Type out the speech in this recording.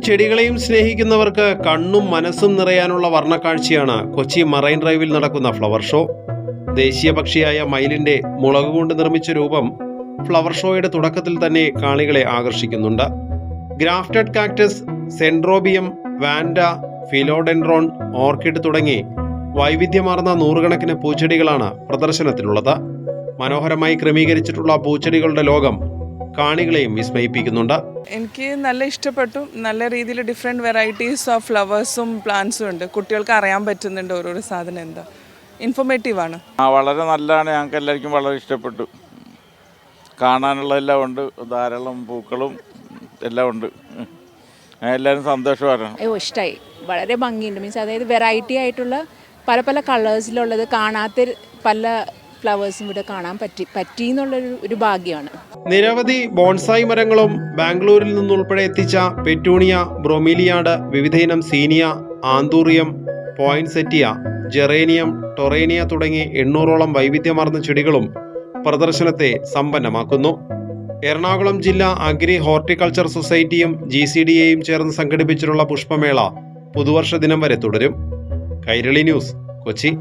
ചെടികളെയും സ്നേഹിക്കുന്നവർക്ക് കണ്ണും മനസ്സും നിറയാനുള്ള വർണ്ണക്കാഴ്ചയാണ് കൊച്ചി മറൈൻ ഡ്രൈവിൽ നടക്കുന്ന ഫ്ലവർ ഷോ. ദേശീയ പക്ഷിയായ മയിലിന്റെ മുളക് കൊണ്ട് നിർമ്മിച്ച രൂപം ഫ്ലവർ ഷോയുടെ തുടക്കത്തിൽ തന്നെ കാണികളെ ആകർഷിക്കുന്നുണ്ട്. Grafted cactus, dendrobium, vanda, philodendron, orchid തുടങ്ങി വൈവിധ്യമാർന്ന നൂറുകണക്കിന് പൂച്ചെടികളാണ് പ്രദർശനത്തിലുള്ളത്. മനോഹരമായി ക്രമീകരിച്ചിട്ടുള്ള പൂച്ചെടികളുടെ ലോകം കാണികളെയും വിസ്മയിപ്പിക്കുന്നുണ്ട്. എനിക്ക് നല്ല ഇഷ്ടപ്പെട്ടു. നല്ല രീതിയിൽ ഡിഫറെൻറ്റ് വെറൈറ്റീസ് ഓഫ് ഫ്ലവേഴ്സും പ്ലാന്റ്സും ഉണ്ട്. കുട്ടികൾക്ക് അറിയാൻ പറ്റുന്നുണ്ട് ഓരോരോ സാധനം എന്താ. ഇൻഫോർമേറ്റീവാണ്. വളരെ നല്ലതാണ്. ഞങ്ങൾക്ക് എല്ലാവർക്കും വളരെ ഇഷ്ടപ്പെട്ടു. കാണാനുള്ളതെല്ലാം ഉണ്ട്, ധാരാളം പൂക്കളും എല്ലാം ഉണ്ട്. എല്ലാവരും സന്തോഷമാണ്. ഇഷ്ടമായി, വളരെ ഭംഗിയുണ്ട്. മീൻസ് അതായത് വെറൈറ്റി ആയിട്ടുള്ള പല പല കളേഴ്സിലുള്ളത് കാണാത്ത പല ഫ്ലവേഴ്സും ഇവിടെ കാണാൻ പറ്റി എന്നുള്ളൊരു ഭാഗ്യമാണ്. നിരവധി ബോൺസായി മരങ്ങളും ബാംഗ്ലൂരിൽ നിന്നുൾപ്പെടെ എത്തിച്ച പെറ്റൂണിയ, ബ്രൊമീലിയാഡ്, വിവിധയിനം സീനിയ, ആന്തൂറിയം, പോയിൻസെറ്റിയ, ജെറേനിയം, ടൊറേനിയ തുടങ്ങി 800ഓളം വൈവിധ്യമാർന്ന ചെടികളും പ്രദർശനത്തെ സമ്പന്നമാക്കുന്നു. എറണാകുളം ജില്ലാ അഗ്രി ഹോർട്ടിക്കൾച്ചർ സൊസൈറ്റിയും GCDAയും ചേർന്ന് സംഘടിപ്പിച്ചിട്ടുള്ള പുഷ്പമേള പുതുവർഷ ദിനം വരെ തുടരും. കൈരളി ന്യൂസ്, കൊച്ചി.